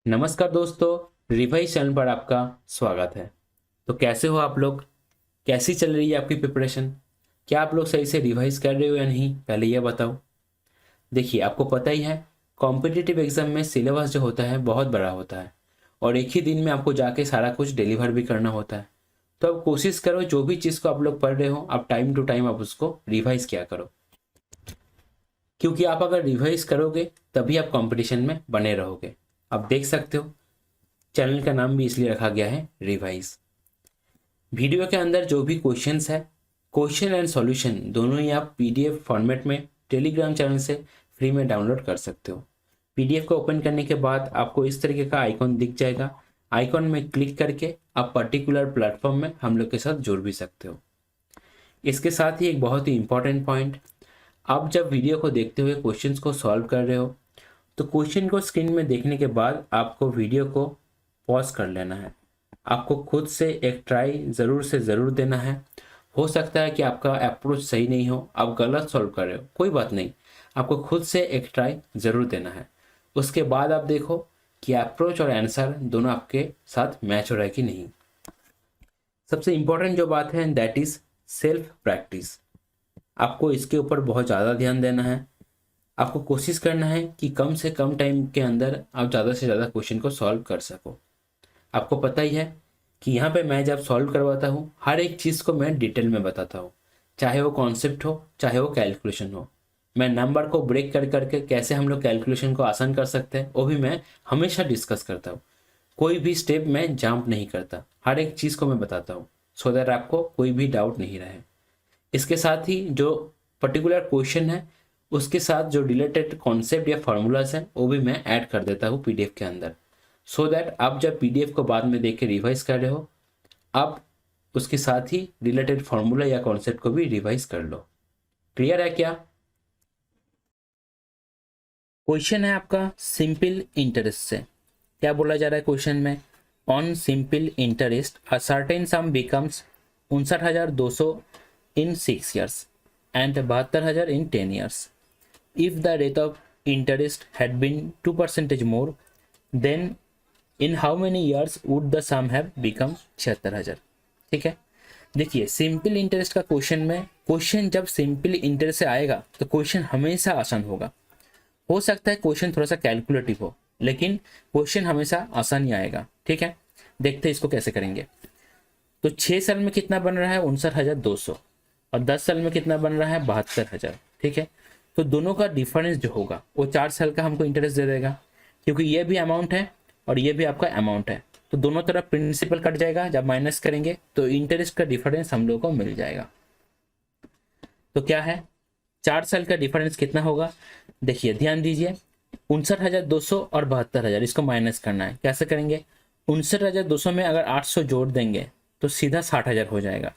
नमस्कार दोस्तों, revise channel पर आपका स्वागत है। तो कैसे हो आप लोग? कैसी चल रही है आपकी प्रिपरेशन? क्या आप लोग सही से रिवाइज कर रहे हो या नहीं, पहले यह बताओ। देखिए, आपको पता ही है कॉम्पिटिटिव एग्जाम में सिलेबस जो होता है बहुत बड़ा होता है और एक ही दिन में आपको जाके सारा कुछ डिलीवर भी करना होता है। तो अब कोशिश करो जो भी चीज़ को आप लोग पढ़ रहे हो, आप टाइम टू टाइम आप उसको रिवाइज किया करो, क्योंकि आप अगर रिवाइज करोगे तभी आप कंपटीशन में बने रहोगे। आप देख सकते हो चैनल का नाम भी इसलिए रखा गया है रिवाइज। वीडियो के अंदर जो भी क्वेश्चंस है, क्वेश्चन एंड सॉल्यूशन दोनों ही आप पीडीएफ फॉर्मेट में टेलीग्राम चैनल से फ्री में डाउनलोड कर सकते हो। पीडीएफ को ओपन करने के बाद आपको इस तरीके का आइकॉन दिख जाएगा। आइकॉन में क्लिक करके आप पर्टिकुलर प्लेटफॉर्म में हम लोग के साथ जुड़ भी सकते हो। इसके साथ ही एक बहुत ही इंपॉर्टेंट पॉइंट, आप जब वीडियो को देखते हुए क्वेश्चंस को सॉल्व कर रहे हो तो क्वेश्चन को स्क्रीन में देखने के बाद आपको वीडियो को पॉज कर लेना है। आपको खुद से एक ट्राई ज़रूर से ज़रूर देना है। हो सकता है कि आपका अप्रोच सही नहीं हो, आप गलत सॉल्व कर रहे हो, कोई बात नहीं, आपको खुद से एक ट्राई ज़रूर देना है। उसके बाद आप देखो कि अप्रोच और आंसर दोनों आपके साथ मैच हो रहा है कि नहीं। सबसे इम्पोर्टेंट जो बात है दैट इज़ सेल्फ प्रैक्टिस। आपको इसके ऊपर बहुत ज़्यादा ध्यान देना है। आपको कोशिश करना है कि कम से कम टाइम के अंदर आप ज़्यादा से ज़्यादा क्वेश्चन को सॉल्व कर सको। आपको पता ही है कि यहाँ पे मैं जब सॉल्व करवाता हूँ हर एक चीज़ को मैं डिटेल में बताता हूँ, चाहे वो कॉन्सेप्ट हो चाहे वो कैलकुलेशन हो। मैं नंबर को ब्रेक कर करके कैसे हम लोग कैलकुलेशन को आसान कर सकते हैं वो भी मैं हमेशा डिस्कस करता हूँ। कोई भी स्टेप मैं जंप नहीं करता, हर एक चीज़ को मैं बताता हूँ सो दैट आपको कोई भी डाउट नहीं रहे। इसके साथ ही जो पर्टिकुलर क्वेश्चन है उसके साथ जो रिलेटेड कॉन्सेप्ट या फार्मूलाज हैं वो भी मैं ऐड कर देता हूँ पीडीएफ के अंदर, सो दैट आप जब पीडीएफ को बाद में देख के रिवाइज कर रहे हो आप उसके साथ ही रिलेटेड फार्मूला या कॉन्सेप्ट को भी रिवाइज कर लो। क्लियर है क्या? क्वेश्चन है आपका सिंपल इंटरेस्ट से। क्या बोला जा रहा है क्वेश्चन में? On simple interest a certain sum becomes 59,200 in 6 years and 72,000 in 10 years। If the rate of interest had been 2% more than in how many years would the sum have become 76,000। ठीक है, देखिए simple interest का question में, question जब simple interest से आएगा तो question हमेशा आसान होगा। हो सकता है क्वेश्चन थोड़ा सा कैलकुलेटिव हो लेकिन क्वेश्चन हमेशा आसान ही आएगा। ठीक है, देखते हैं इसको कैसे करेंगे। तो 6 साल में कितना बन रहा है? 59,200 और 10 साल में कितना बन रहा है? 72,000। ठीक है, तो दोनों का डिफरेंस जो होगा वो 4 साल का हमको इंटरेस्ट दे देगा, क्योंकि ये भी अमाउंट है और ये भी आपका अमाउंट है। तो दोनों तरफ प्रिंसिपल कट जाएगा, जब माइनस करेंगे तो इंटरेस्ट का डिफरेंस हम लोग को मिल जाएगा। तो क्या है 4 साल का डिफरेंस कितना होगा? देखिए ध्यान दीजिए, 59,200 और 72,000 इसको माइनस करना है। कैसे करेंगे? 59,200 में अगर 800 जोड़ देंगे तो सीधा 60,000 हो जाएगा।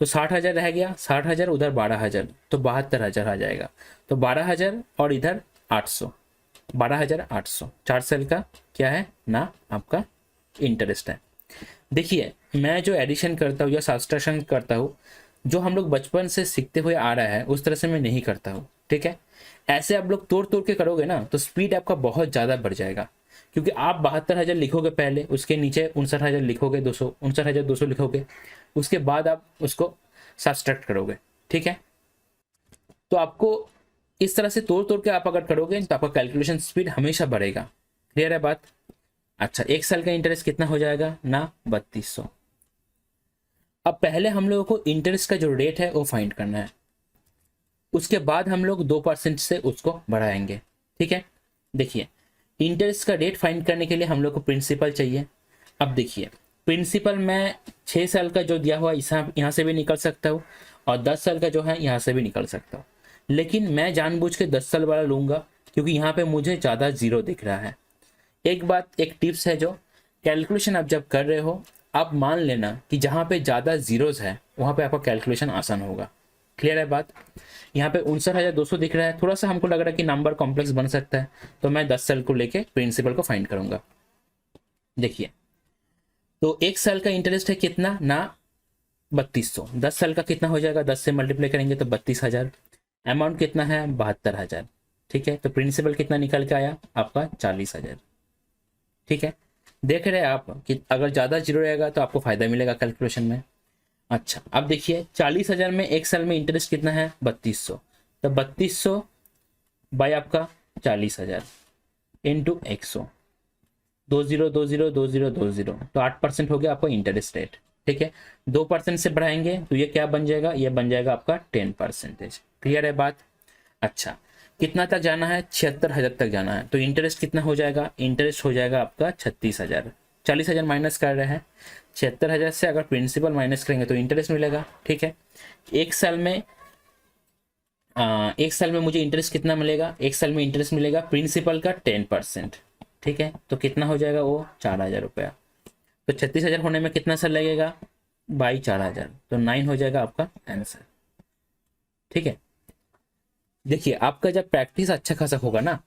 तो 60,000 रह गया, 60,000 उधर 12,000 तो 72,000 आ जाएगा। तो 12,000 और इधर 800, 12,800 4 साल का क्या है ना आपका इंटरेस्ट है। देखिए मैं जो एडिशन करता हूँ या सब्ट्रैक्शन करता हूँ, जो हम लोग बचपन से सीखते हुए आ रहा है उस तरह से मैं नहीं करता हूँ। ठीक है, ऐसे आप लोग तोड़ तोड़ के करोगे ना तो स्पीड आपका बहुत ज़्यादा बढ़ जाएगा, क्योंकि आप 72,000 लिखोगे पहले, उसके नीचे 59,000 लिखोगे, 200 59,200 लिखोगे, उसके बाद आप उसको सब्ट्रैक्ट करोगे। ठीक है, तो आपको इस तरह से तोड़ तोड़ के आप अगर करोगे तो आपका कैलकुलेशन स्पीड हमेशा बढ़ेगा। क्लियर है बात? अच्छा, 1 साल का इंटरेस्ट कितना हो जाएगा ना? 3200। अब पहले हम लोगों को इंटरेस्ट का जो रेट है वो फाइंड करना है, उसके बाद हम लोग 2% से उसको बढ़ाएंगे। ठीक है, देखिए इंटरेस्ट का रेट फाइंड करने के लिए हम लोग को प्रिंसिपल चाहिए। अब देखिए प्रिंसिपल मैं 6 साल का जो दिया हुआ यहाँ से भी निकल सकता हूँ और 10 साल का जो है यहाँ से भी निकल सकता हूँ, लेकिन मैं जानबूझ के 10 साल वाला लूंगा क्योंकि यहाँ पे मुझे ज़्यादा जीरो दिख रहा है। एक बात, एक टिप्स है, जो कैलकुलेशन आप जब कर रहे हो आप मान लेना कि जहाँ पे ज़्यादा जीरोज है वहाँ पे आपका कैलकुलेशन आसान होगा। क्लियर है बात? यहाँ पे 59,200 दिख रहा है, थोड़ा सा हमको लग रहा है कि नंबर कॉम्प्लेक्स बन सकता है, तो मैं 10 साल को लेके प्रिंसिपल को फाइंड करूंगा। देखिए तो 1 साल का इंटरेस्ट है कितना ना? 3200। 10 साल का कितना हो जाएगा? 10 से मल्टीप्लाई करेंगे तो 32,000। अमाउंट कितना है? 72,000। ठीक है, तो प्रिंसिपल कितना निकल के आया आपका? 40,000। ठीक है, देख रहे हैं आप कि अगर ज़्यादा जीरो रहेगा तो आपको फ़ायदा मिलेगा कैलकुलेशन में। अच्छा, अब देखिए 40,000 में एक साल में इंटरेस्ट कितना है 3200, तो 3200 बाय आपका 40,000 इंटू 100, 20 तो 8% हो गया आपका इंटरेस्ट रेट। ठीक है, 2% से बढ़ाएंगे तो ये क्या बन जाएगा, ये बन जाएगा आपका 10%। क्लियर है बात। अच्छा, कितना तक जाना है, 76,000 तक जाना है, तो इंटरेस्ट कितना हो जाएगा, इंटरेस्ट हो जाएगा आपका 36,000। 40,000 माइनस कर रहे हैं, 76,000 से अगर प्रिंसिपल माइनस करेंगे तो इंटरेस्ट मिलेगा। ठीक है, एक साल में एक साल में मुझे इंटरेस्ट कितना मिलेगा, एक साल में इंटरेस्ट मिलेगा प्रिंसिपल का 10%। ठीक है, तो कितना हो जाएगा वो 4,000 रुपया। तो 36,000 होने में कितना साल लगेगा, बाई 4,000, तो 9 हो जाएगा आपका आंसर। ठीक है, देखिए आपका जब प्रैक्टिस अच्छा खासा होगा ना,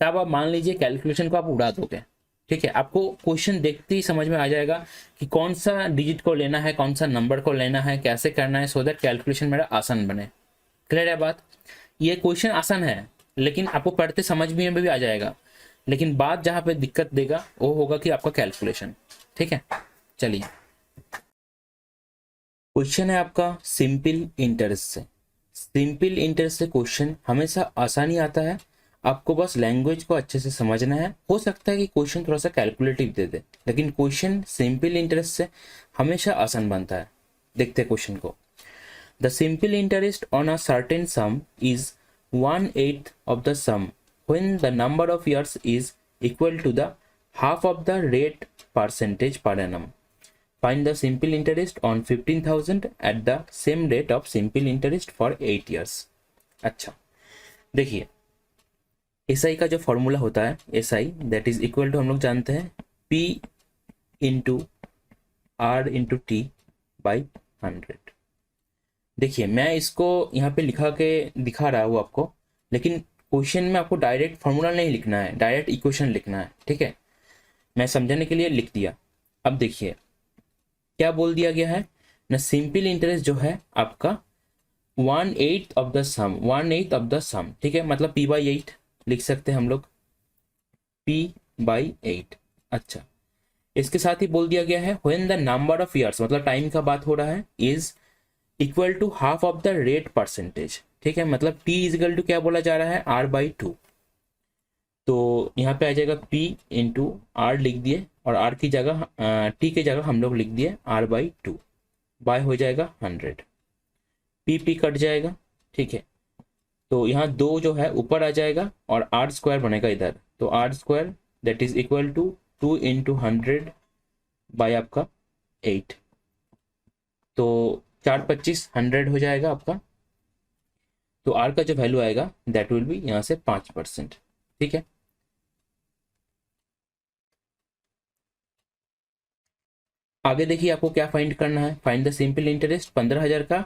तब आप मान लीजिए कैलकुलेशन को आप उड़ा दोगे। ठीक है, आपको क्वेश्चन देखते ही समझ में आ जाएगा कि कौन सा डिजिट को लेना है, कौन सा नंबर को लेना है, कैसे करना है, सो दैट कैलकुलेशन मेरा आसान बने। क्लियर है बात। ये क्वेश्चन आसान है, लेकिन आपको पढ़ते समझ में भी आ जाएगा, लेकिन बात जहाँ पे दिक्कत देगा वो होगा कि आपका कैलकुलेशन। ठीक है, चलिए क्वेश्चन है आपका सिंपल इंटरेस्ट से। सिंपल इंटरेस्ट से क्वेश्चन हमेशा आसानी आता है, आपको बस लैंग्वेज को अच्छे से समझना है। हो सकता है कि क्वेश्चन थोड़ा सा कैलकुलेटिव दे दे, लेकिन क्वेश्चन सिंपल इंटरेस्ट से हमेशा आसान बनता है। देखते हैं क्वेश्चन को। The simple interest on a certain sum is 1/8 of the sum when the number of years is equal to the half of the rate percentage per annum. Find the simple interest on 15,000 at the same rate of simple interest for 8 years. अच्छा, देखिए SI का जो formula होता है, SI that is equal to हम लोग जानते हैं P into R into T by 100। देखिए मैं इसको यहाँ पे लिखा के दिखा रहा हूँ आपको, लेकिन क्वेश्चन में आपको डायरेक्ट फॉर्मूला नहीं लिखना है, डायरेक्ट इक्वेशन लिखना है। ठीक है, मैं समझाने के लिए लिख दिया। अब देखिए क्या बोल दिया गया है ना, सिंपल इंटरेस्ट जो है आपका 1/8 of the sum, 1/8 of the sum. ठीक है, मतलब P/8 लिख सकते हैं हम लोग, P/8। अच्छा, इसके साथ ही बोल दिया गया है when the number of years, मतलब टाइम का बात हो रहा है, is equal to half of the rate percentage. ठीक है, मतलब T इज इक्वल टू क्या बोला जा रहा है, R/2। तो यहाँ पे आ जाएगा P इंटू R लिख दिए, और R की जगह T की जगह हम लोग लिख दिए R/2, बाय हो जाएगा 100, P कट जाएगा। ठीक है, तो यहाँ 2 जो है ऊपर आ जाएगा और R² बनेगा इधर, तो R² that is equal to 2 into 100 by आपका 8, तो 4×25 100 हो जाएगा आपका। तो R का जो वैल्यू आएगा दैट विल बी यहाँ से 5%। ठीक है, आगे देखिए आपको क्या फाइंड करना है। फाइंड द सिंपल इंटरेस्ट 15,000 का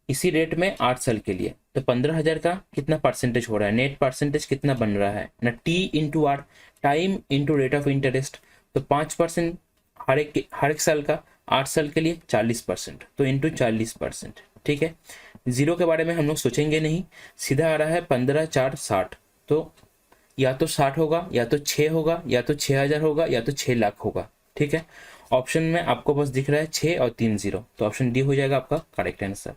इसी रेट में 8 साल के लिए, तो 15,000 का कितना परसेंटेज हो रहा है, नेट परसेंटेज कितना बन रहा है ना, T into R, time into rate of interest, तो 5% हर एक साल का, 8 साल के लिए 40%, तो इंटू 40%। ठीक है, जीरो के बारे में हम लोग सोचेंगे नहीं, सीधा आ रहा है 15×4=60, तो या तो 60 होगा, या तो 6 होगा, या तो 6,000 होगा, या तो 6 लाख होगा। ठीक है, ऑप्शन में आपको बस दिख रहा है 6 और 3 0, तो ऑप्शन डी हो जाएगा आपका करेक्ट आंसर।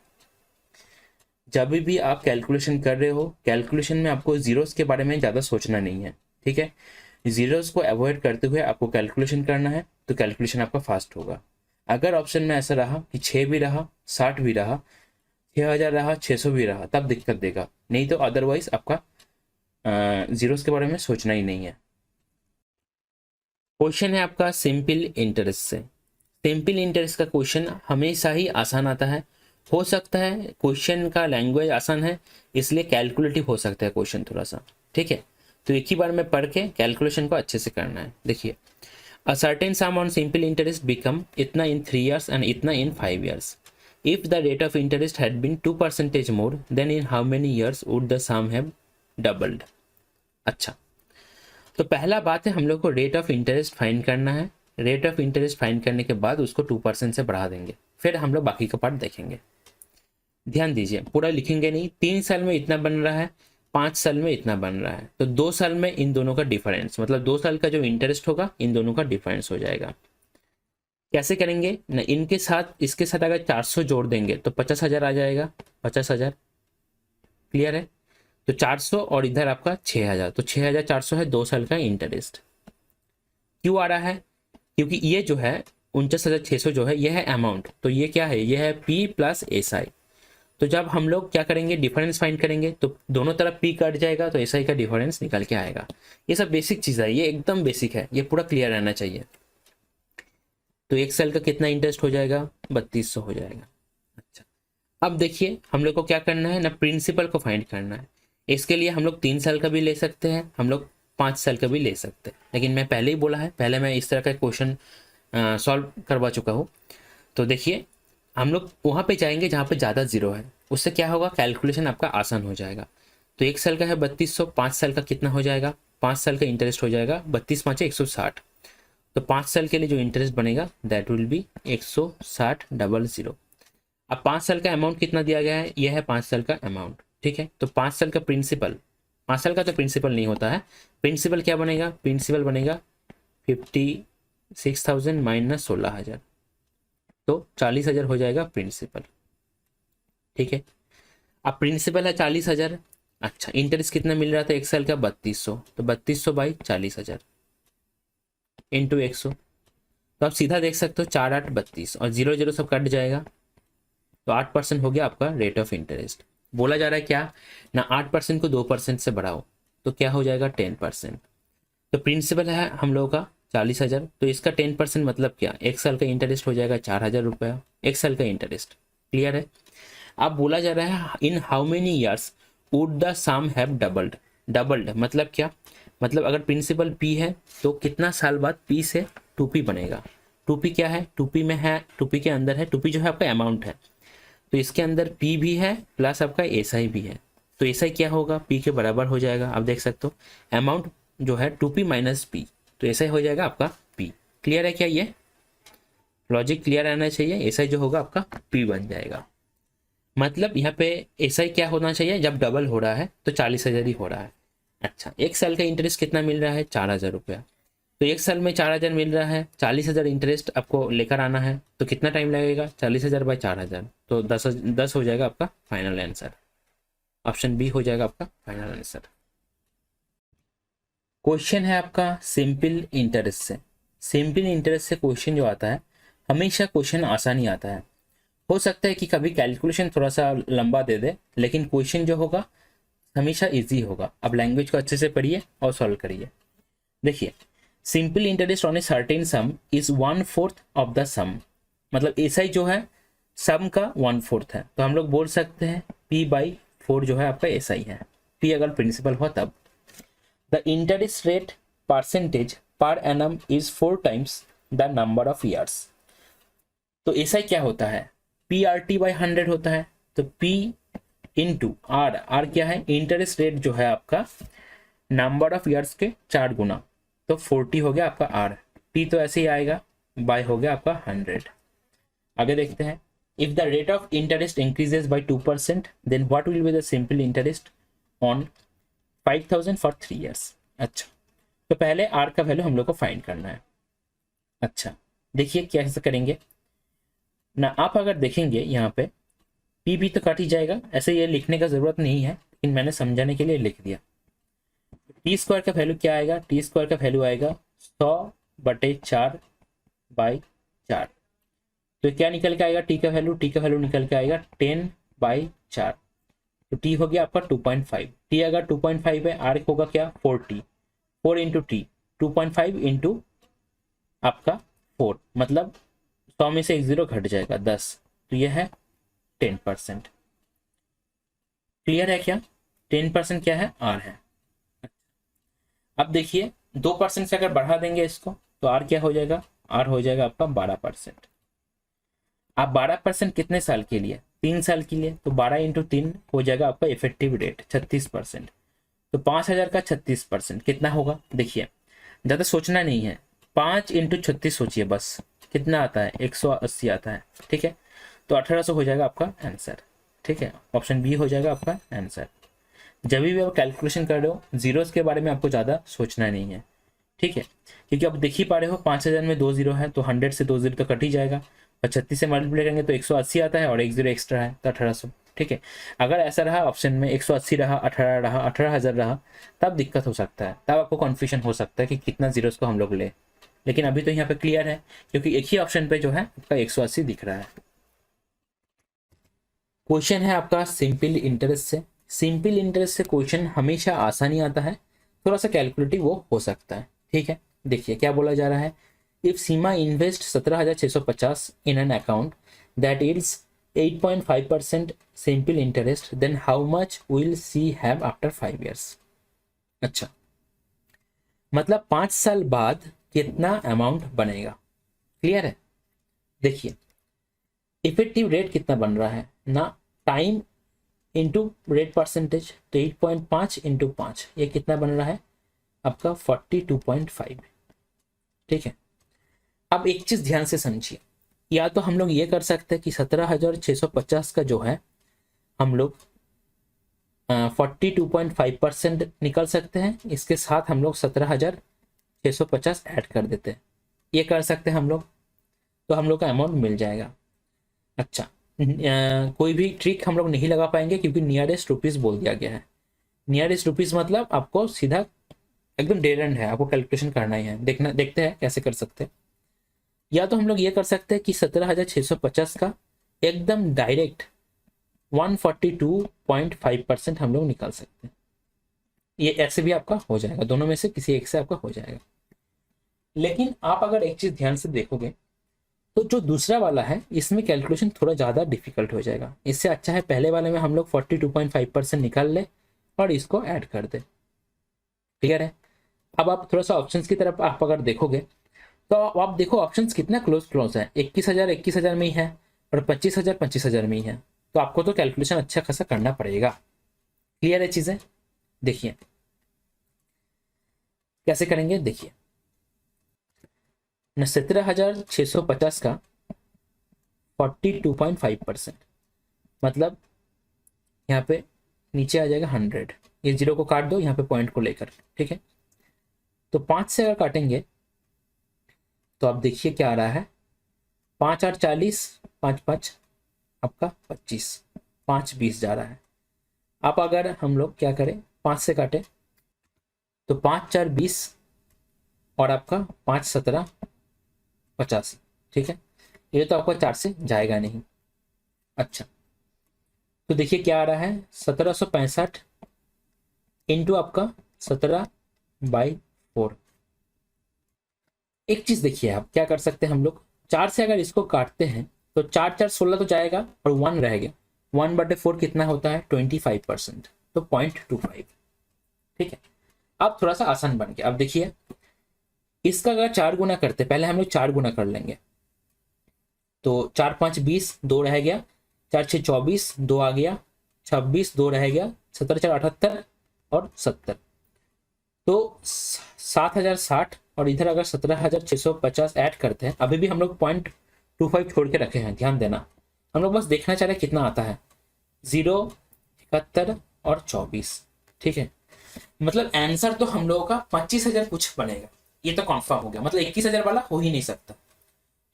जब भी आप कैलकुलेशन कर रहे हो, कैलकुलेशन में आपको जीरोस के बारे में ज़्यादा सोचना नहीं है। ठीक है, जीरोस को अवॉइड करते हुए आपको कैलकुलेशन करना है, तो कैलकुलेशन आपका फास्ट होगा। अगर ऑप्शन में ऐसा रहा कि 6 भी रहा, 60 भी रहा, 6,000 रहा, 600 भी रहा, तब दिक्कत देगा, नहीं तो अदरवाइज आपका जीरोस के बारे में सोचना ही नहीं है। क्वेश्चन है आपका सिंपल इंटरेस्ट से। सिंपल इंटरेस्ट का क्वेश्चन हमेशा ही आसान आता है। हो सकता है क्वेश्चन का लैंग्वेज आसान है, इसलिए कैलकुलेटिव हो सकता है क्वेश्चन थोड़ा सा। ठीक है, तो एक ही बार में पढ़ के कैलकुलेशन को अच्छे से करना है। देखिए, a certain sum on simple interest become इतना इन 3 years एंड इतना in 5 years। If the rate of interest had been 2% more than in how many years would the sum have doubled. अच्छा, तो पहला बात है हम लोग को रेट ऑफ इंटरेस्ट फाइंड करना है। रेट ऑफ इंटरेस्ट फाइंड करने के बाद उसको 2% से बढ़ा देंगे, फिर हम लोग बाकी का पार्ट देखेंगे। ध्यान दीजिए, पूरा लिखेंगे नहीं। 3 साल में इतना बन रहा है, 5 साल में इतना बन रहा है, तो 2 साल में इन दोनों का डिफरेंस, मतलब 2 साल का जो इंटरेस्ट होगा इन दोनों का डिफरेंस हो जाएगा। कैसे करेंगे ना, इनके साथ इसके साथ अगर 400 जोड़ देंगे तो 50,000 आ जाएगा, 50,000। क्लियर है? तो 400 और इधर आपका 6,000, तो 6,400 है 2 साल का इंटरेस्ट। क्यों आ रहा है? क्योंकि ये जो है 49,600 जो है ये है अमाउंट, तो ये क्या है, ये है पी प्लस एस आई। तो जब हम लोग क्या करेंगे, डिफरेंस फाइंड करेंगे, तो दोनों तरफ पी कट जाएगा तो एस आई का डिफरेंस निकल के आएगा। ये सब बेसिक चीज़ है, ये एकदम बेसिक है, ये पूरा क्लियर रहना चाहिए। तो 1 साल का कितना इंटरेस्ट हो जाएगा, 3200 हो जाएगा। अच्छा, अब देखिए हम लोग को क्या करना है ना, प्रिंसिपल को फाइंड करना है। इसके लिए हम लोग 3 साल का भी ले सकते हैं, हम लोग 5 साल का भी ले सकते हैं, लेकिन मैं पहले ही बोला है, पहले मैं इस तरह का क्वेश्चन सॉल्व करवा चुका हूँ। तो देखिए हम लोग वहाँ पे जाएंगे जहाँ पे ज़्यादा जीरो है, उससे क्या होगा, कैलकुलेशन आपका आसान हो जाएगा। तो 1 साल का है 3200, 5 साल का कितना हो जाएगा, 5 साल का इंटरेस्ट हो जाएगा 32 5 160। तो 5 साल के लिए जो इंटरेस्ट बनेगा दैट विल बी 160 00। अब 5 साल का अमाउंट कितना दिया गया है, यह है 5 साल का अमाउंट। ठीक है, तो 5 साल का प्रिंसिपल, 5 साल का तो प्रिंसिपल नहीं होता है, प्रिंसिपल क्या बनेगा, प्रिंसिपल बनेगा 56,000 माइनस 16,000, तो 40,000 हो जाएगा प्रिंसिपल। ठीक है, अब प्रिंसिपल है 40,000। अच्छा, इंटरेस्ट कितना मिल रहा था 1 साल का 3200, तो 3200 बाई 40,000 इंटू 100। तो आप सीधा देख सकते हो 4 8 32 और 0 0 सब कट जाएगा, तो 8% हो गया आपका रेट ऑफ इंटरेस्ट। बोला जा रहा है क्या ना, 8% को 2% से बढ़ाओ तो क्या हो जाएगा 10%। तो प्रिंसिपल है हम लोगों का 40,000, तो इसका 10% मतलब क्या, 1 साल का इंटरेस्ट हो जाएगा 4,000 रुपया, 1 साल का इंटरेस्ट। क्लियर है? अब बोला जा रहा है in how many years would the sum have doubled. Doubled मतलब क्या, मतलब अगर प्रिंसिपल पी है तो कितना साल बाद पी से 2p बनेगा। 2p क्या है, 2p में है, 2p के अंदर है, 2p जो है आपका अमाउंट है, तो इसके अंदर p भी है प्लस आपका एस आई भी है, तो एस आई क्या होगा, p के बराबर हो जाएगा। आप देख सकते हो अमाउंट जो है 2p माइनस पी, तो एस आई हो जाएगा आपका p। क्लियर है क्या, ये लॉजिक क्लियर रहना चाहिए। एस आई जो होगा आपका p बन जाएगा, मतलब यहाँ पे एस आई क्या होना चाहिए, जब डबल हो रहा है तो 40,000 ही हो रहा है। अच्छा, 1 साल का इंटरेस्ट कितना मिल रहा है, 4,000 रुपया, तो 1 साल में 4,000 मिल रहा है, 40,000 इंटरेस्ट आपको लेकर आना है, तो कितना टाइम लगेगा, 40,000 बाई 4,000, तो 10 हो जाएगा आपका फाइनल आंसर। ऑप्शन बी हो जाएगा आपका फाइनल आंसर। क्वेश्चन है आपका सिंपल इंटरेस्ट से। सिंपल इंटरेस्ट से क्वेश्चन जो आता है, हमेशा क्वेश्चन आसान ही आता है। हो सकता है कि कभी कैलकुलेशन थोड़ा सा लंबा दे दे, लेकिन क्वेश्चन जो होगा हमेशा इजी होगा। अब लैंग्वेज को अच्छे से पढ़िए और सॉल्व करिए। देखिए, simple interest on a certain sum is 1/4 of the sum, मतलब एसआई जो है सम का 1/4 है, तो हम लोग बोल सकते हैं p/4 जो है आपका एसआई है, p अगर प्रिंसिपल हो तब। The interest rate percentage per annum is 4 times the number of years. तो एसआई क्या होता है, PRT/100 होता है, तो P इंटू आर, आर क्या है, इंटरेस्ट रेट जो है आपका नंबर ऑफ ईयर्स के 4 गुना, तो 40 हो गया आपका आर, T तो ऐसे ही आएगा, बाय हो गया आपका 100। आगे देखते हैं, if the rate of interest increases by 2% then what will be the simple interest on 5,000 for 3 years. अच्छा, तो पहले आर का वैल्यू हम लोग को फाइंड करना है। अच्छा, देखिए कैसे करेंगे ना, आप अगर देखेंगे यहाँ पे पी भी तो कट ही जाएगा, ऐसे ये लिखने का जरूरत नहीं है, लेकिन मैंने समझाने के लिए लिख दिया। टी स्क्वायर का वैल्यू क्या आएगा, टी स्क्वायर का वैल्यू आएगा 100/4/4, तो क्या निकल के आएगा, टी का वैल्यू, टी का वैल्यू निकल के आएगा 10/4, तो टी हो गया आपका 2.5। टी अगर 2.5 है, आर होगा क्या 4t, 4 इंटू टी, 2.5 इंटू आपका 4, मतलब 100 में से एक जीरो घट जाएगा 10, तो यह है 10%। क्लियर है क्या, 10% क्या है, आर है। अब देखिए 2% से अगर बढ़ा देंगे इसको तो आर क्या हो जाएगा, आर हो जाएगा आपका 12%। आप 12% कितने साल के लिए, 3 साल के लिए, तो 12 इंटू 3 हो जाएगा आपका इफेक्टिव रेट 36%। तो 5,000 का 36% कितना होगा, देखिए ज़्यादा सोचना नहीं है, 5 इंटू 36 सोचिए बस, कितना आता है 180 आता है। ठीक है, तो 1800 हो जाएगा आपका आंसर। ठीक है, ऑप्शन बी हो जाएगा आपका आंसर। जब भी आप कैलकुलेशन कर रहे हो जीरोस के बारे में आपको ज़्यादा सोचना नहीं है, ठीक है, क्योंकि आप देख ही पा रहे हो 5000 में 2 जीरो है तो 100 से 2 जीरो तो कट ही जाएगा, और 36 से मल्टीप्लाई करेंगे तो 180 आता है और एक जीरो एक्स्ट्रा है तो 1800, ठीक है। अगर ऐसा रहा ऑप्शन में 180 रहा, 18 रहा, 18,000 रहा, तब दिक्कत हो सकता है, तब आपको कन्फ्यूजन हो सकता है कि कितना जीरोस को हम लोग ले। लेकिन अभी तो यहाँ पे क्लियर है क्योंकि एक ही ऑप्शन पे जो है आपका 180 दिख रहा है। क्वेश्चन है आपका सिंपल इंटरेस्ट से। सिंपल इंटरेस्ट से क्वेश्चन हमेशा आसानी आता है, थोड़ा सा कैलकुलेटिव वो हो सकता है, ठीक है। देखिए क्या बोला जा रहा है, if Seema invest 17,650 in an account that is 8.5% simple interest, then how much will she have after 5 years। अच्छा, मतलब 5 साल बाद कितना अमाउंट बनेगा, क्लियर है। देखिए इफेक्टिव रेट कितना बन रहा है ना, टाइम इंटू रेट परसेंटेज, तो 8.5 इंटू 5 ये कितना बन रहा है आपका 42.5, ठीक है। अब एक चीज ध्यान से समझिए, या तो हम लोग ये कर सकते हैं कि 17,650 का जो है हम लोग 42.5% निकल सकते हैं, इसके साथ हम लोग 17,650 ऐड कर देते हैं, ये कर सकते हैं हम लोग, तो हम लोग का अमाउंट मिल जाएगा। अच्छा, कोई भी ट्रिक हम लोग नहीं लगा पाएंगे क्योंकि नियरेस्ट रुपीस बोल दिया गया है। नियरेस्ट रुपीस मतलब आपको सीधा एकदम डेड एंड है, आपको कैलकुलेशन करना ही है। देखते हैं कैसे कर सकते हैं। या तो हम लोग ये कर सकते हैं कि 17,650 का एकदम डायरेक्ट 142.5% हम लोग निकाल सकते हैं, ये ऐसे भी आपका हो जाएगा, दोनों में से किसी एक से आपका हो जाएगा। लेकिन आप अगर एक चीज ध्यान से देखोगे तो जो दूसरा वाला है इसमें कैलकुलेशन थोड़ा ज़्यादा डिफिकल्ट हो जाएगा, इससे अच्छा है पहले वाले में हम लोग 42.5% निकाल ले और इसको ऐड कर दे, क्लियर है। अब आप थोड़ा सा ऑप्शंस की तरफ आप अगर देखोगे तो आप देखो ऑप्शंस कितना क्लोज है, 21,000 में ही है और 25,000 में ही है, तो आपको तो कैलकुलेशन अच्छा खासा करना पड़ेगा, क्लियर है चीज़ें। देखिए कैसे करेंगे, देखिए 17,650 का 42.5% मतलब यहाँ पे नीचे आ जाएगा 100, ये जीरो को काट दो यहाँ पे पॉइंट को लेकर, ठीक है। तो 5 से अगर काटेंगे तो आप देखिए क्या आ रहा है, 5 8 40, 5 5 आपका 25, 5 20 जा रहा है। आप अगर हम लोग क्या करें 5 से काटे तो 5 4 20 और आपका 5 17 85, ठीक है। ये तो आपका 4 से जाएगा नहीं। अच्छा, तो देखिए क्या आ रहा है 1765 इंटू आपका 17/4। एक चीज देखिए आप क्या कर सकते हैं, हम लोग 4 से अगर इसको काटते हैं तो 4 4 16 तो जाएगा और 1 रह गया, 1/4 कितना होता है 25%, तो 0.25, ठीक है। अब थोड़ा सा आसान बन गया। अब देखिए इसका अगर 4 गुना करते, पहले हम लोग 4 गुना कर लेंगे, तो 4 5 20, 2 रह गया, 4 6 24, 2 आ गया, 26, 2 रह गया, 17 4 78 और 70, तो 7,060 और इधर अगर 17,650 ऐड करते हैं, अभी भी हम लोग 0.25 छोड़ के रखे हैं, ध्यान देना। हम लोग बस देखना चाह रहे हैं कितना आता है, 0 71 और 24, ठीक है। मतलब आंसर तो हम लोगों का 25,000 कुछ बनेगा, ये तो कॉन्फर्म हो गया, मतलब 21,000 वाला हो ही नहीं सकता,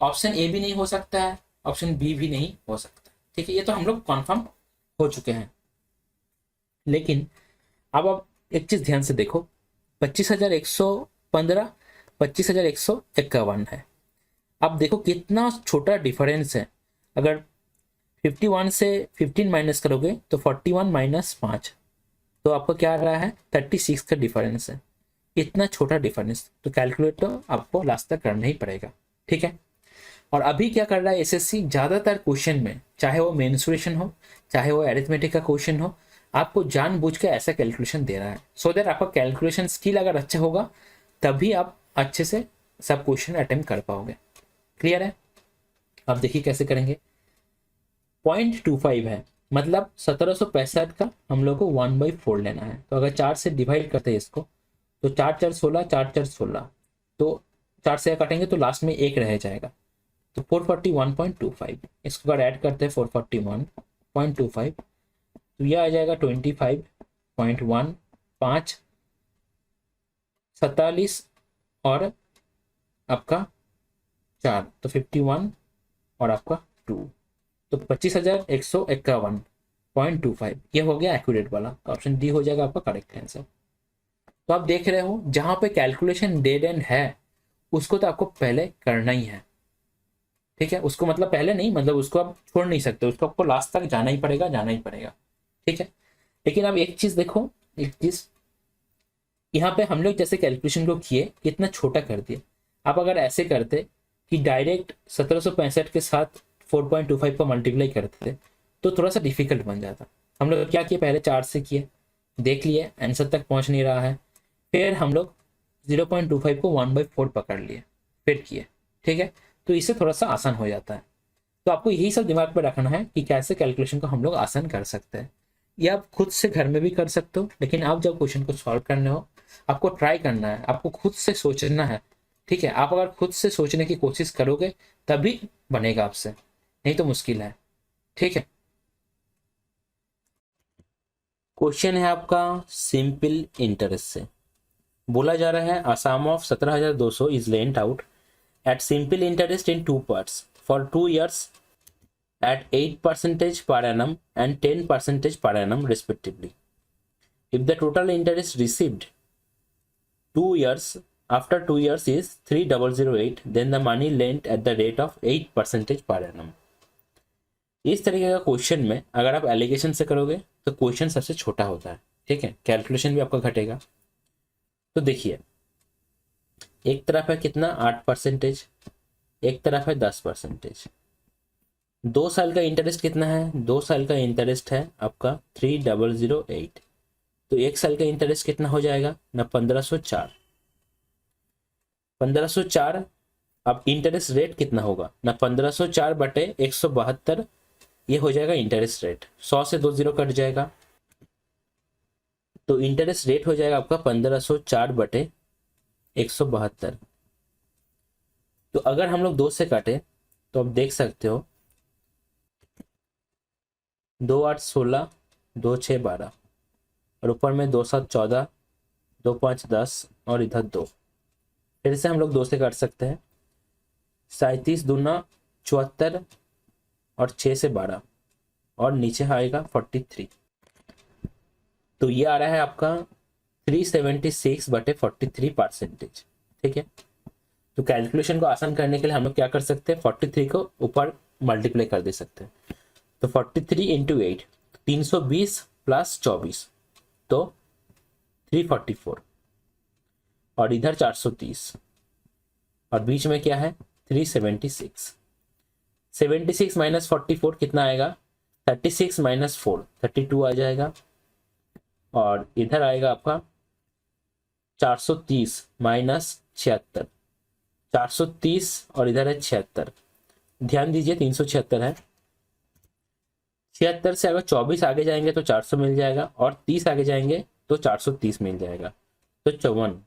ऑप्शन ए भी नहीं हो सकता है, ऑप्शन बी भी नहीं हो सकता, ठीक है। ये तो हम लोग कॉन्फर्म हो चुके हैं। लेकिन अब आप एक चीज ध्यान से देखो, 25,115 25,151 है। अब देखो कितना छोटा डिफरेंस है, अगर 51 से 15 माइनस करोगे तो 41 माइनस 5, तो आपको क्या आ रहा है 36 का डिफरेंस है, इतना छोटा डिफरेंस, तो कैलकुलेट तो आपको लास्ट तक करना ही पड़ेगा, ठीक है। और अभी क्या कर रहा है एसएससी, ज्यादातर क्वेश्चन में चाहे वो मेंसुरेशन हो चाहे वो अरिथमेटिक का क्वेश्चन हो, आपको जानबूझ के ऐसा कैलकुलेशन दे रहा है, सो दैट आपका कैलकुलेशन स्किल अगर अच्छा होगा तभी आप अच्छे से सब क्वेश्चन अटेम्प्ट कर पाओगे, क्लियर है। अब देखिए कैसे करेंगे, 0.25 है, मतलब 1765 का हम लोग को 1/4 लेना है, तो अगर 4 से डिवाइड करते हैं इसको तो 4 4 16, 4 4 16, तो 4 से काटेंगे तो लास्ट में 1 रह जाएगा, तो 441.25, इसको अगर ऐड करते हैं 441.25 तो यह आ जाएगा 25.5 0.1 5 47 और आपका 4 तो 51 और आपका 2 तो 25,151.25 ये हो गया एक्यूरेट वाला। ऑप्शन डी हो जाएगा आपका करेक्ट आंसर। तो आप देख रहे हो जहां पे कैलकुलेशन डेड एंड है उसको तो आपको पहले करना ही है, ठीक है। उसको मतलब पहले नहीं, मतलब उसको आप छोड़ नहीं सकते, उसको आपको लास्ट तक जाना ही पड़ेगा, जाना ही पड़ेगा, ठीक है। लेकिन अब एक चीज देखो, एक चीज यहाँ पे हम लोग जैसे कैलकुलेशन को किए कितना छोटा कर दिया। आप अगर ऐसे करते कि डायरेक्ट 1765 के साथ 4.25 का मल्टीप्लाई करते तो थोड़ा सा डिफिकल्ट बन जाता। हम लोग क्या किए, पहले 4 से किए, देख लिए आंसर तक पहुंच नहीं रहा है, फिर हम लोग 0.25 को 1/4 पकड़ लिए, फिर किए, ठीक है। तो इससे थोड़ा सा आसान हो जाता है। तो आपको यही सब दिमाग में रखना है कि कैसे कैलकुलेशन को हम लोग आसान कर सकते हैं। ये आप खुद से घर में भी कर सकते हो, लेकिन आप जब क्वेश्चन को सॉल्व करने हो आपको ट्राई करना है, आपको खुद से सोचना है, ठीक है। आप अगर खुद से सोचने की कोशिश करोगे तभी बनेगा आपसे, नहीं तो मुश्किल है, ठीक है। क्वेश्चन है आपका सिंपल इंटरेस्ट से। बोला जा रहा है a sum of 17,200 is lent out at simple interest in 2 parts for 2 years at 8% per annum and 10% per annum respectively. If the total interest received 2 years after 2 years is 3,008, then the money lent at the rate of 8% per annum. इस तरीके का question में अगर आप allegation से करोगे तो question सबसे छोटा होता है, ठीक है। कैलकुलेशन भी आपका घटेगा। तो देखिए एक तरफ है कितना 8%, एक तरफ है 10%। 2 साल का इंटरेस्ट कितना है, 2 साल का इंटरेस्ट है आपका 3,008, तो 1 साल का इंटरेस्ट कितना हो जाएगा ना 1504। 1504 अब इंटरेस्ट रेट कितना होगा ना 1504 बटे 172, ये हो जाएगा इंटरेस्ट रेट। 100 से 2 जीरो कट जाएगा तो इंटरेस्ट रेट हो जाएगा आपका 1504 बटे 172। तो अगर हम लोग 2 से काटे तो आप देख सकते हो 2 8 16, 2 6 12 और ऊपर में 2 7 14, 2 5 10 और इधर 2। फिर से हम लोग 2 से काट सकते हैं, 37 दूना 74 और 6 से 12 और नीचे आएगा 43। तो ये आ रहा है आपका 376 बटे 43%, ठीक है। तो कैलकुलेशन को आसान करने के लिए हम लोग क्या कर सकते हैं, 43 को ऊपर मल्टीप्लाई कर दे सकते हैं। तो 43 इंटू 8 320 प्लस 24 तो 344 और इधर 430 और बीच में क्या है 376। 76 माइनस 44 कितना आएगा, 36 माइनस 4 32 आ जाएगा और इधर आएगा आपका 430 माइनस 76, 430 और इधर है 76। ध्यान दीजिए 376 है, 76 से अगर 24 आगे जाएंगे तो 400 मिल जाएगा और 30 आगे जाएंगे तो 430 मिल जाएगा तो 54।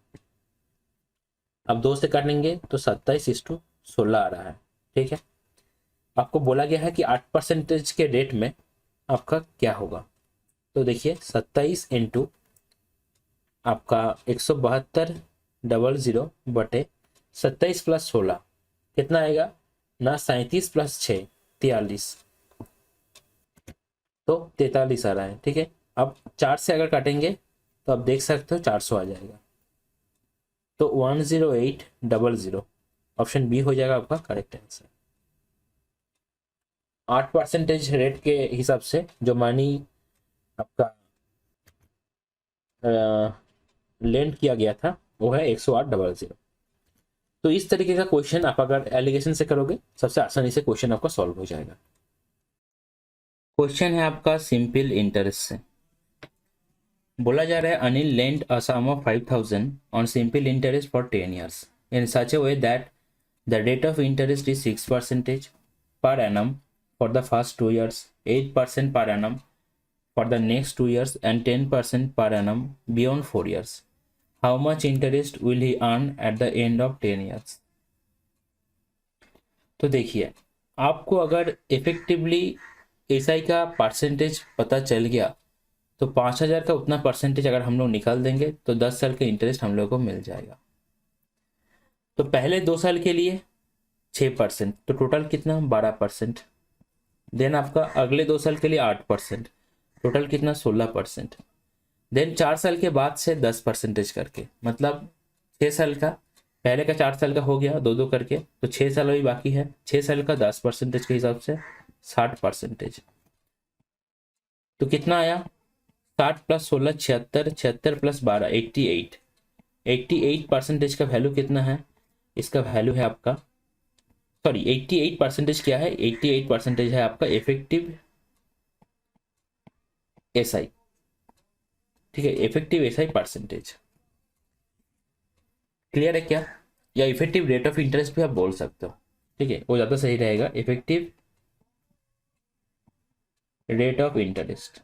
अब 2 से काटेंगे तो 27:16 आ रहा है, ठीक है। आपको बोला गया है कि 8% के रेट में आपका क्या होगा। तो देखिए 27 इंटू आपका 172 बटे 27 प्लस 16 कितना आएगा ना 37 प्लस 6 43 तो 43 आ रहा है, ठीक है। अब 4 से अगर काटेंगे तो आप देख सकते हो 400 आ जाएगा तो 10800 ऑप्शन बी हो जाएगा आपका करेक्ट आंसर। 8% रेट के हिसाब से जो मनी आपका लेंड किया गया था वो है 10800। तो इस तरीके का क्वेश्चन आप अगर एलिगेशन से करोगे सबसे आसानी से क्वेश्चन आपका सॉल्व हो जाएगा। क्वेश्चन है आपका सिंपल इंटरेस्ट से। बोला जा रहा है Anil lend a sum of 5,000 on simple interest for 10 years in such a way that the rate of interest is 6% per annum for the first 2 years, 8% per annum for the next 2 years and 10% per annum beyond 4 years. How much interest will he earn at the end of 10 years? तो देखिए आपको अगर effectively SI का percentage पता चल गया तो 5,000 का उतना परसेंटेज अगर हम लोग निकाल देंगे तो 10 साल का इंटरेस्ट हम लोग को मिल जाएगा। तो पहले 2 साल के लिए 6%, तो टोटल कितना 12%। देन आपका अगले 2 साल के लिए 8%, टोटल कितना 16%। देन 4 साल के बाद से 10% करके, मतलब 6 साल का, पहले का 4 साल का हो गया दो दो करके, तो 6 साल अभी बाकी है। 6 साल का 10% के हिसाब से 60%। तो कितना आया 60 + 16 76, 76 + 12 88। 88% का वैल्यू कितना है, इसका वैल्यू है आपका, सॉरी 88% क्या है, 88% है आपका इफेक्टिव एसआई। ठीक है, इफेक्टिव एसआई परसेंटेज। क्लियर है क्या? या इफेक्टिव रेट ऑफ इंटरेस्ट भी आप बोल सकते हो। ठीक है, वो ज्यादा सही रहेगा, इफेक्टिव रेट ऑफ इंटरेस्ट।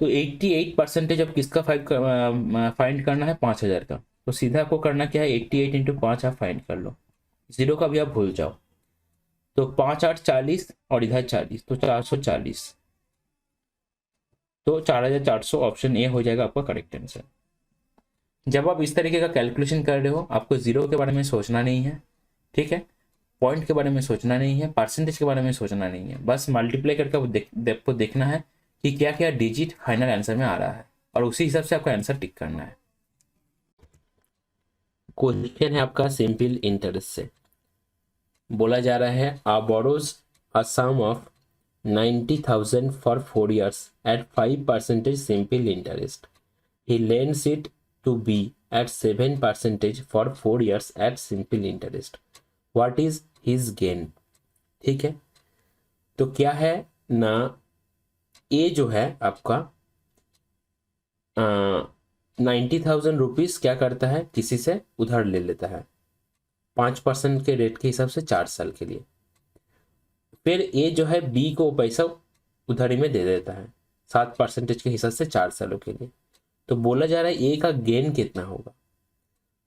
तो 88% अब किसका फाइंड करना है, 5,000 का। तो सीधा आपको करना क्या है, 88 × 5 आप फाइंड कर लो, जीरो का भी आप भूल जाओ। तो 5 8 40 और इधर 40, तो 440। तो 4,400 ऑप्शन ए हो जाएगा आपका करेक्ट आंसर। जब आप इस तरीके का कैलकुलेशन कर रहे हो, आपको जीरो के बारे में सोचना नहीं है। ठीक है, पॉइंट के बारे में सोचना नहीं है, परसेंटेज के बारे में सोचना नहीं है, बस मल्टीप्लाई करके आपको देखना है कि क्या क्या डिजिट फाइनल आंसर में आ रहा है, और उसी हिसाब से आपका आंसर टिक करना है। क्वेश्चन है आपका सिंपल इंटरेस्ट से। बोला जा रहा है A borrows a sum of 90,000 for 4 years at 5% simple interest. He lends it to B at 7% for 4 years at simple interest. What is his gain? ठीक है, तो क्या है ना, ए जो है आपका 90,000 रुपीज क्या करता है, किसी से उधार ले लेता है 5% के रेट के हिसाब से 4 साल के लिए। फिर ए जो है बी को पैसा उधारी में दे देता है 7% के हिसाब से 4 सालों के लिए। तो बोला जा रहा है ए का गेन कितना होगा।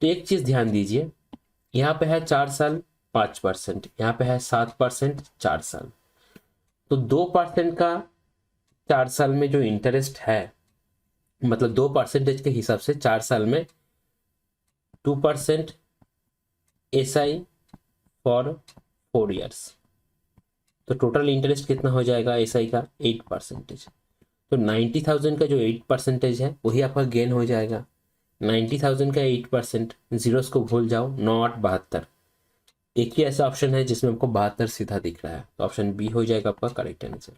तो एक चीज ध्यान दीजिए, यहाँ पे है 4 साल 5%, यहाँ पे है 7% 4 साल। तो 2% का 4 साल में जो इंटरेस्ट है, मतलब 2% के हिसाब से 4 साल में 2% एसआई फॉर 4 years। तो टोटल इंटरेस्ट कितना हो जाएगा एसआई का 8%। तो 90,000 का जो 8% है वही आपका गेन हो जाएगा। 90,000 का 8%, जीरोस को भूल जाओ, 9 8 72। एक ही ऐसा ऑप्शन है जिसमें आपको 72 सीधा दिख रहा है, तो ऑप्शन बी हो जाएगा आपका करेक्ट आंसर।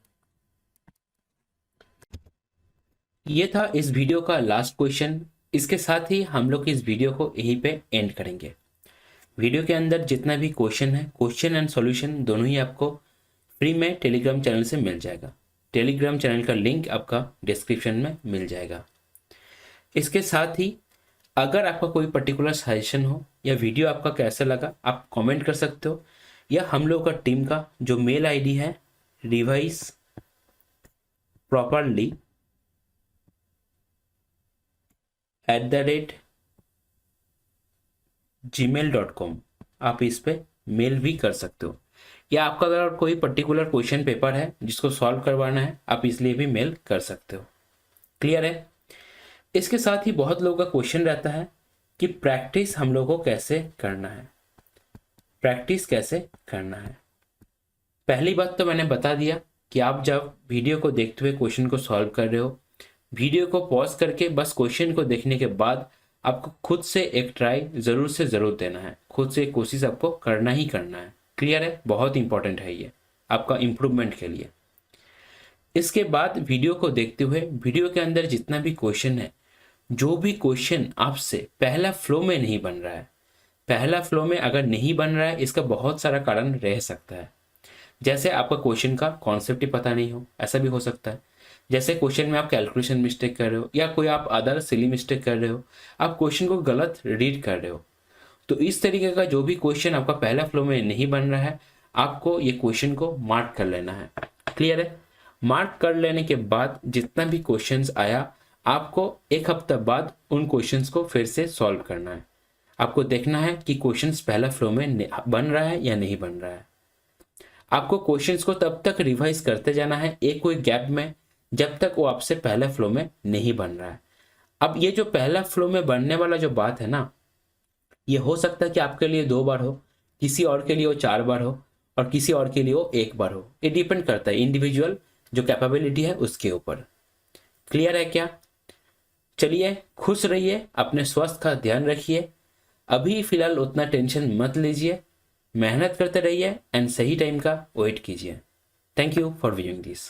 ये था इस वीडियो का लास्ट क्वेश्चन। इसके साथ ही हम लोग इस वीडियो को यहीं पे एंड करेंगे। वीडियो के अंदर जितना भी क्वेश्चन है, क्वेश्चन एंड सॉल्यूशन दोनों ही आपको फ्री में टेलीग्राम चैनल से मिल जाएगा। टेलीग्राम चैनल का लिंक आपका डिस्क्रिप्शन में मिल जाएगा। इसके साथ ही अगर आपका कोई पर्टिकुलर सजेशन हो या वीडियो आपका कैसा लगा, आप कमेंट कर सकते हो, या हम लोग का टीम का जो मेल आईडी है रिवाइज प्रॉपरली @gmail.com, आप इस पे मेल भी कर सकते हो। या आपका अगर कोई पर्टिकुलर क्वेश्चन पेपर है जिसको सॉल्व करवाना है, आप इसलिए भी मेल कर सकते हो। क्लियर है? इसके साथ ही बहुत लोगों का क्वेश्चन रहता है कि प्रैक्टिस हम लोगों को कैसे करना है, प्रैक्टिस कैसे करना है। पहली बात तो मैंने बता दिया कि आप जब वीडियो को देखते हुए क्वेश्चन को सॉल्व कर रहे हो, वीडियो को पॉज करके बस क्वेश्चन को देखने के बाद आपको खुद से एक ट्राई जरूर से जरूर देना है, खुद से एक कोशिश आपको करना ही करना है। क्लियर है? बहुत इंपॉर्टेंट है ये आपका इंप्रूवमेंट के लिए। इसके बाद वीडियो को देखते हुए वीडियो के अंदर जितना भी क्वेश्चन है, जो भी क्वेश्चन आपसे पहला फ्लो में नहीं बन रहा है, पहला फ्लो में अगर नहीं बन रहा है, इसका बहुत सारा कारण रह सकता है। जैसे आपका क्वेश्चन का कॉन्सेप्ट ही पता नहीं हो, ऐसा भी हो सकता है। जैसे क्वेश्चन में आप कैलकुलेशन मिस्टेक कर रहे हो, या कोई आप अदर सिली मिस्टेक कर रहे हो, आप क्वेश्चन को गलत रीड कर रहे हो। तो इस तरीके का जो भी क्वेश्चन आपका पहला फ्लो में नहीं बन रहा है, आपको ये क्वेश्चन को मार्क कर लेना है। क्लियर है? मार्क कर लेने के बाद जितना भी क्वेश्चंस आया, आपको एक हफ्ता बाद उन क्वेश्चंस को फिर से सॉल्व करना है। आपको देखना है कि क्वेश्चंस पहला फ्लो में बन रहा है या नहीं बन रहा है। आपको क्वेश्चंस को तब तक रिवाइज करते जाना है एक कोई गैप में, जब तक वो आपसे पहले फ्लो में नहीं बन रहा है। अब ये जो पहला फ्लो में बनने वाला जो बात है ना, ये हो सकता है कि आपके लिए 2 बार हो, किसी और के लिए वो 4 बार हो, और किसी और के लिए वो 1 बार हो। ये डिपेंड करता है इंडिविजुअल जो कैपेबिलिटी है उसके ऊपर। क्लियर है क्या? चलिए, खुश रहिए, अपने स्वास्थ्य का ध्यान रखिए, अभी फिलहाल उतना टेंशन मत लीजिए, मेहनत करते रहिए एंड सही टाइम का वेट कीजिए। Thank you for viewing this.